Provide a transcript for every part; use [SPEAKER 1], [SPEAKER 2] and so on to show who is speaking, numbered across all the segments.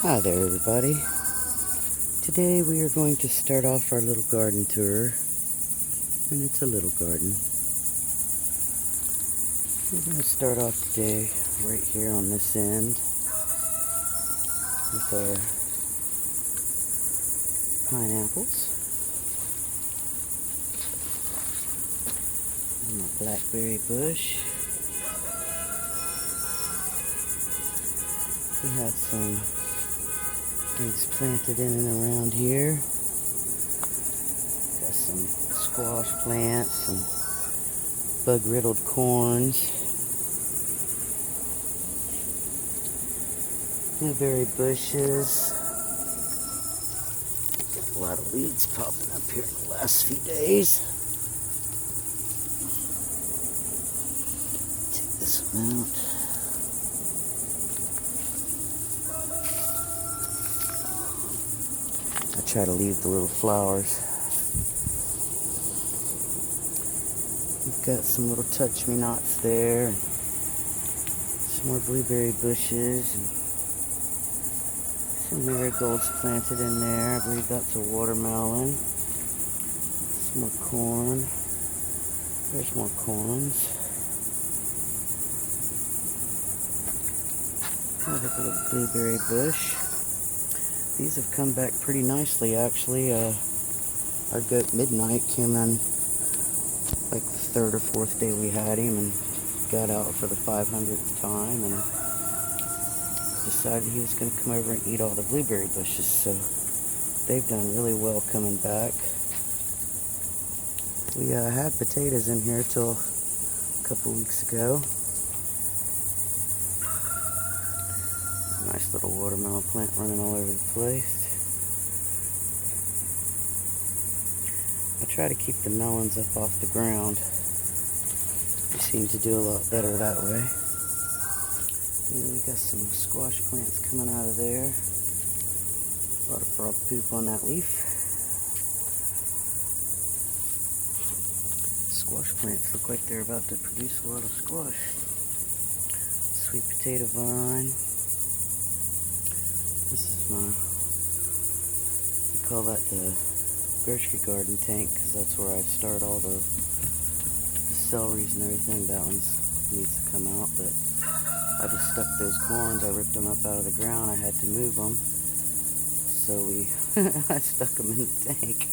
[SPEAKER 1] Hi there, everybody. Today we are going to start off our little garden tour, and it's a little garden. We're going to start off today right here on this end with our pineapples and a blackberry bush. We have some things planted in and around here. Got some squash plants and bug-riddled corns. Blueberry bushes. Got a lot of weeds popping up here in the last few days. Take this one out. I try to leave the little flowers. We've got some little touch-me-nots there. Some more blueberry bushes. And some marigolds planted in there. I believe that's a watermelon. Some more corn. There's more corns. Another little blueberry bush. These have come back pretty nicely, actually. Our goat Midnight came in like the third or fourth day we had him and got out for the 500th time and decided he was going to come over and eat all the blueberry bushes. So they've done really well coming back. We had potatoes in here till a couple weeks ago. Nice little watermelon plant running all over the place. I try to keep the melons up off the ground. They seem to do a lot better that way. And we got some squash plants coming out of there. A lot of frog poop on that leaf. Squash plants look like they're about to produce a lot of squash. Sweet potato vine. This is we call that the grocery garden tank because that's where I start all the celeries and everything. That one needs to come out, but I just stuck those corns. I ripped them up out of the ground. I had to move them, so I stuck them in the tank.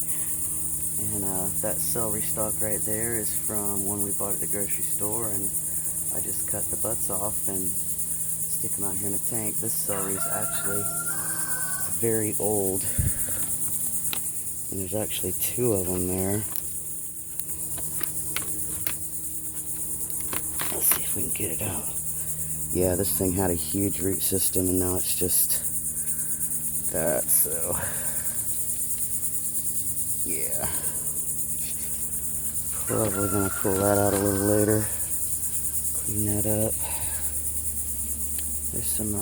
[SPEAKER 1] And that celery stalk right there is from one we bought at the grocery store, and I just cut the butts off and stick them out here in a tank. This celery is actually very old, and there's actually two of them there. Let's see if we can get it out. Yeah, this thing had a huge root system, and now it's just that, so yeah. Probably gonna pull that out a little later. Clean that up. There's some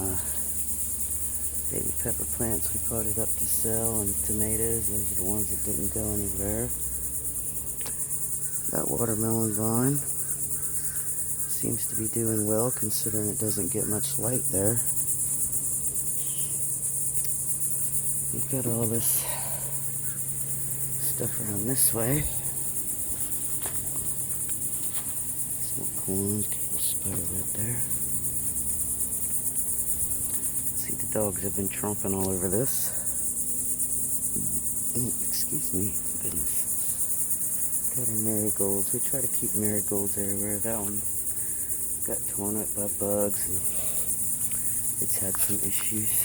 [SPEAKER 1] baby pepper plants we potted up to sell, and tomatoes. Those are the ones that didn't go anywhere. That watermelon vine seems to be doing well considering it doesn't get much light there. We've got all this stuff around this way. Some more corns, get a little spider web there. See, the dogs have been tromping all over this. Excuse me, goodness. Got our marigolds. We try to keep marigolds everywhere. That one got torn up by bugs and it's had some issues.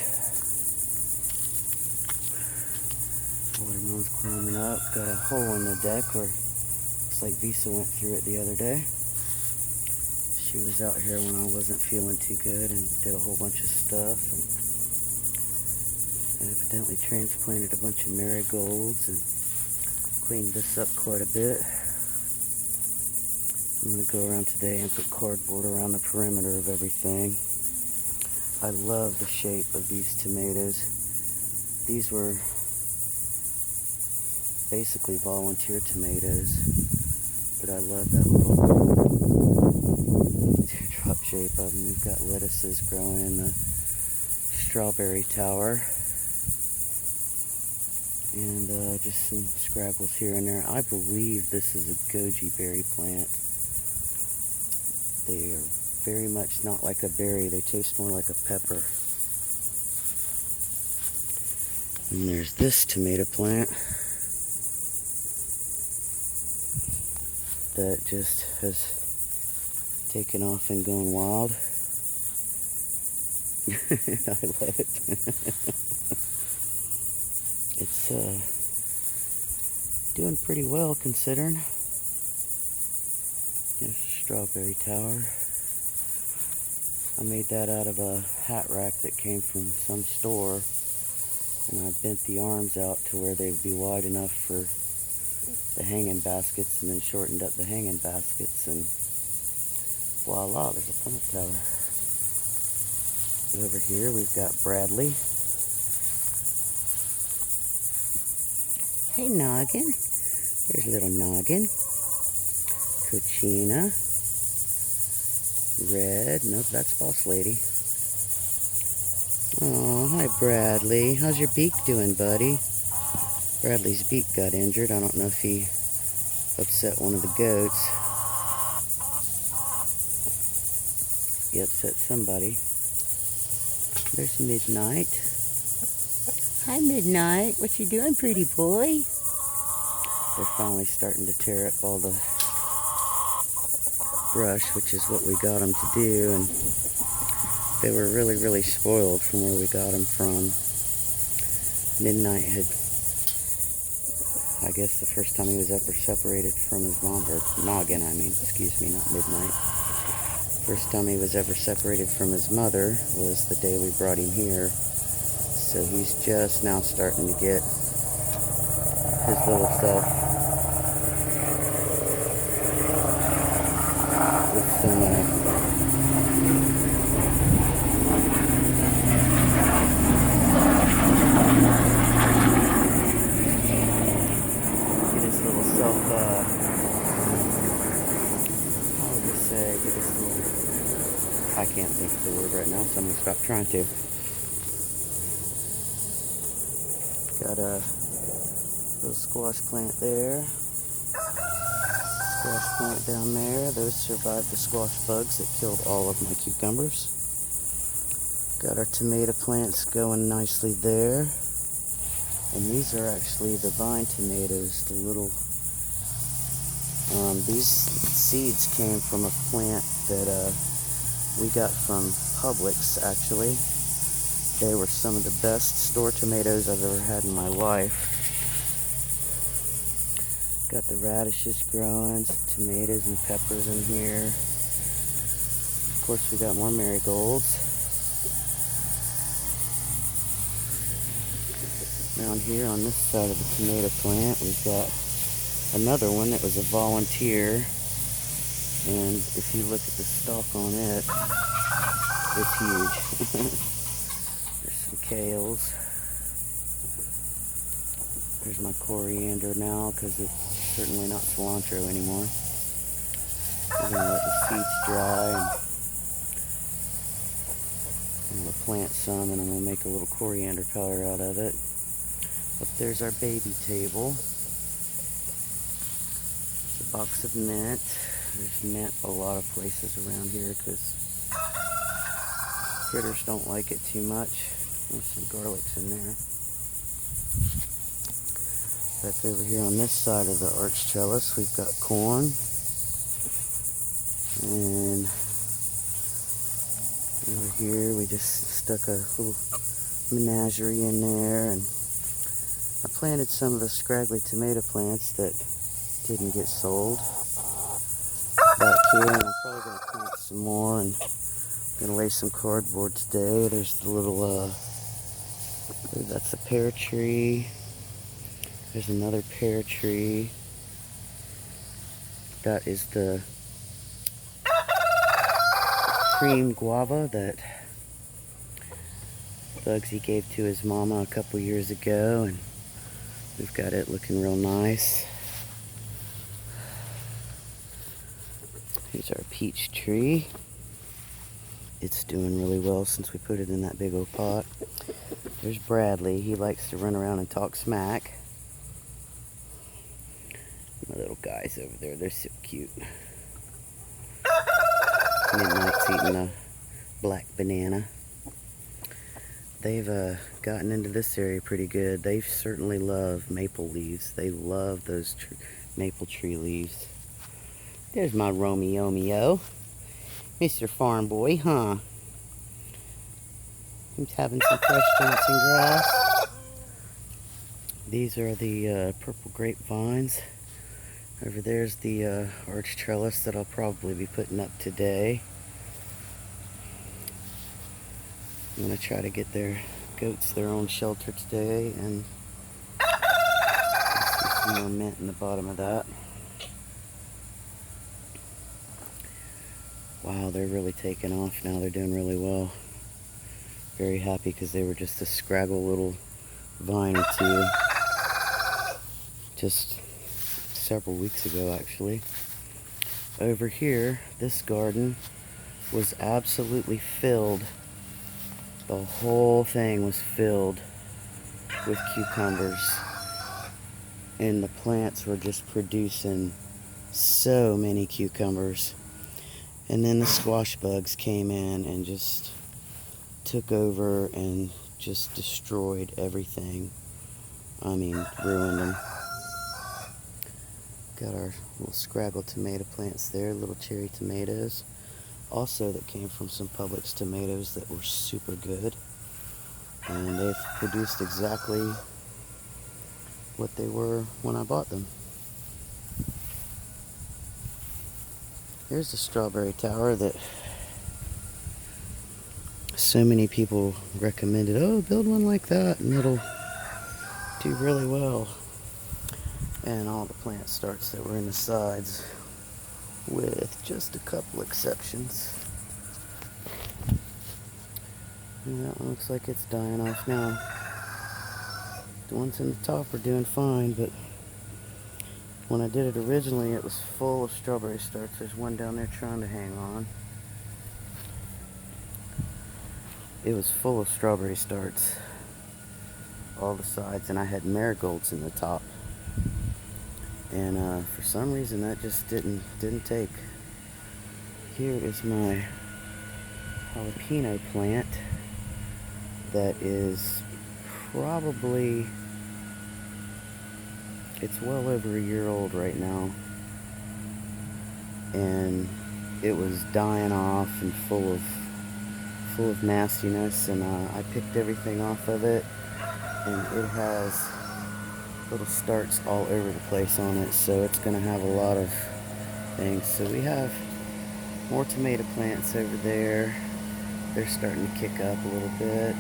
[SPEAKER 1] Watermelon's climbing up. Got a hole in the deck where looks like Visa went through it the other day. She was out here when I wasn't feeling too good and did a whole bunch of stuff. And evidently transplanted a bunch of marigolds and cleaned this up quite a bit. I'm going to go around today and put cardboard around the perimeter of everything. I love the shape of these tomatoes. These were basically volunteer tomatoes, but I love that little teardrop shape of them. We've got lettuces growing in the strawberry tower. And just some scraggles here and there. I believe this is a goji berry plant. They are very much not like a berry. They taste more like a pepper. And there's this tomato plant that just has taken off and gone wild. I let it. It's doing pretty well considering. There's a strawberry tower. I made that out of a hat rack that came from some store, and I bent the arms out to where they'd be wide enough for the hanging baskets, and then shortened up the hanging baskets, and voila, there's a plant tower. Over here we've got Bradley. Hey Noggin. There's little Noggin. Cochina. Red. Nope, that's Boss Lady. Oh, hi Bradley. How's your beak doing, buddy? Bradley's beak got injured. I don't know if he upset one of the goats. He upset somebody. There's Midnight. Hi Midnight. What you doing, pretty boy? They're finally starting to tear up all the brush, which is what we got them to do, and they were really spoiled from where we got them from. Midnight had, I guess the first time he was ever separated from his mom, or Noggin, I mean, excuse me, not Midnight. First time he was ever separated from his mother was the day we brought him here. So he's just now starting to get his little self with some get his little self how would you say, get his little, I can't think of the word right now, so I'm gonna stop trying to. Got a little squash plant there. Squash plant down there. Those survived the squash bugs that killed all of my cucumbers. Got our tomato plants going nicely there. And these are actually the vine tomatoes, the little, these seeds came from a plant that we got from Publix, actually. They were some of the best store tomatoes I've ever had in my life. Got the radishes growing, some tomatoes and peppers in here. Of course, we got more marigolds. Down here on this side of the tomato plant, we've got another one that was a volunteer. And if you look at the stalk on it, it's huge. There's some kales. There's my coriander now, because it's certainly not cilantro anymore. We're going to let the seeds dry, and I'm going to plant some, and I'm going to make a little coriander powder out of it. Up there's our baby table. It's a box of mint. There's mint a lot of places around here because critters don't like it too much. There's some garlics in there. Back over here on this side of the arch trellis, we've got corn. And over here, we just stuck a little menagerie in there. And I planted some of the scraggly tomato plants that didn't get sold back here. And I'm probably going to plant some more. And I'm going to lay some cardboard today. There's the little, that's a pear tree. There's another pear tree. That is the cream guava that Bugsy gave to his mama a couple years ago, and we've got it looking real nice. Here's our peach tree. it's doing really well since we put it in that big old pot. There's Bradley. He likes to run around and talk smack. My little guys over there, they're so cute. Midnight's eating a black banana. They've gotten into this area pretty good. They certainly love maple leaves. They love those maple tree leaves. There's my Romeo, Mr. Farm Boy, huh? He's having some fresh Johnson grass. These are the purple grapevines. Over there's the arch trellis that I'll probably be putting up today. I'm going to try to get their goats their own shelter today, and some more mint in the bottom of that. Wow, they're really taking off now. They're doing really well. Very happy because they were just a scraggle little vine or two just several weeks ago, actually. Over here, this garden was absolutely filled. The whole thing was filled with cucumbers, and the plants were just producing so many cucumbers. And then the squash bugs came in and just took over and just destroyed everything. I mean, ruined them. Got our little scraggle tomato plants there, little cherry tomatoes. Also, that came from some Publix tomatoes that were super good. And they've produced exactly what they were when I bought them. Here's the strawberry tower that so many people recommended. Oh, build one like that and it'll do really well. And all the plant starts that were in the sides, with just a couple exceptions. And that one looks like it's dying off now. The ones in the top are doing fine, but when I did it originally, it was full of strawberry starts. There's one down there trying to hang on. It was full of strawberry starts, all the sides, and I had marigolds in the top. And for some reason, that just didn't take. Here is my jalapeno plant that is probably, it's well over a year old right now, and it was dying off and full of nastiness, and I picked everything off of it, and it has little starts all over the place on it, so it's going to have a lot of things. So we have more tomato plants over there. They're starting to kick up a little bit.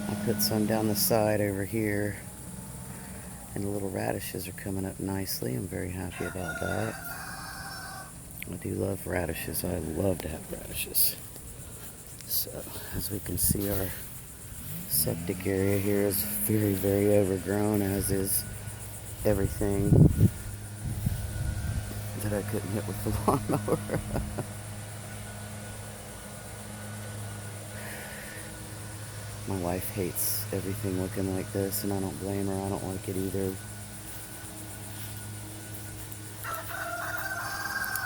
[SPEAKER 1] I put some down the side over here, and the little radishes are coming up nicely. I'm very happy about that. I do love radishes. I love to have radishes. So, as we can see, our septic area here is very, very overgrown, as is everything that I couldn't hit with the lawnmower. My wife hates everything looking like this, and I don't blame her. I don't like it either.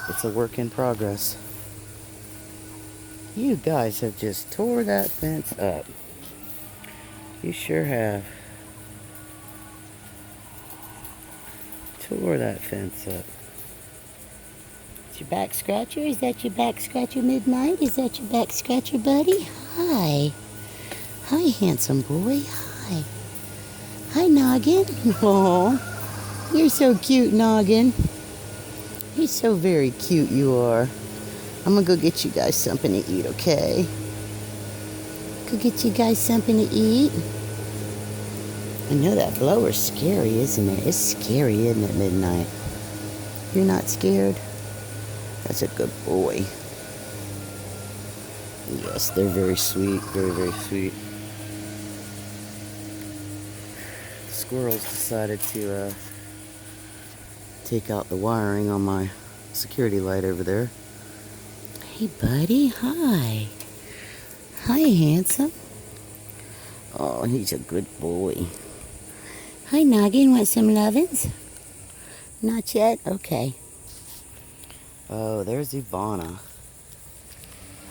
[SPEAKER 1] It's a work in progress. You guys have just tore that fence up. You sure have. Tore that fence up. Is your back scratcher? Is that your back scratcher, Midnight? Is that your back scratcher, buddy? Hi. Hi, handsome boy. Hi. Hi, Noggin. Aw. You're so cute, Noggin. You're so very cute, you are. I'm gonna go get you guys something to eat, okay? Go get you guys something to eat. I know that blower's scary, isn't it? It's scary, isn't it, Midnight? You're not scared? That's a good boy. Yes, they're very sweet. Very, very sweet. The squirrels decided to take out the wiring on my security light over there. Hey, buddy. Hi. Hi, handsome. Oh, he's a good boy. Hi, Noggin. Want some lovin's? Not yet? Okay. Oh, there's Ivana.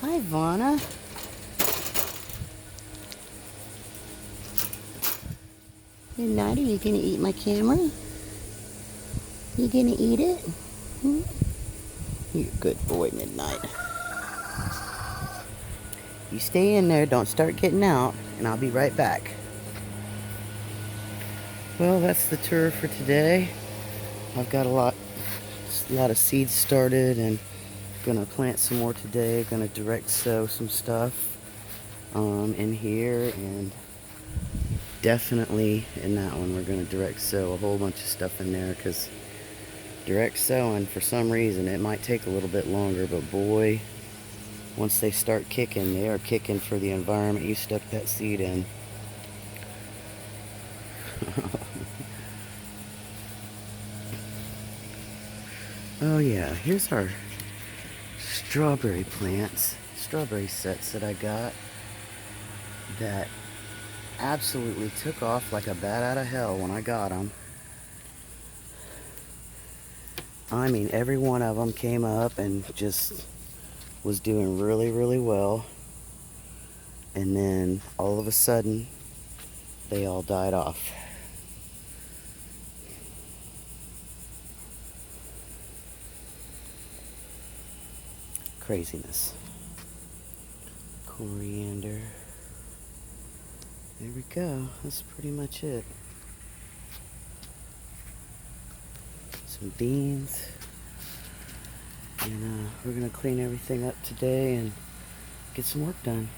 [SPEAKER 1] Hi, Ivana. Midnight, are you gonna eat my camera? You gonna eat it? Hmm? You're a good boy, Midnight. You stay in there, don't start getting out, and I'll be right back. Well, that's the tour for today. I've got a lot of seeds started and gonna plant some more today. Gonna direct sow some stuff in here, and definitely in that one we're gonna direct sow a whole bunch of stuff in there, because direct sowing, for some reason, it might take a little bit longer, but boy, once they start kicking, they are kicking for the environment you stuck that seed in. Oh yeah, here's our strawberry plants, strawberry sets that I got that absolutely took off like a bat out of hell when I got them. I mean, every one of them came up and just was doing really, really well. And then all of a sudden, they all died off. Craziness. Coriander. There we go. That's pretty much it. Some beans. And we're going to clean everything up today and get some work done.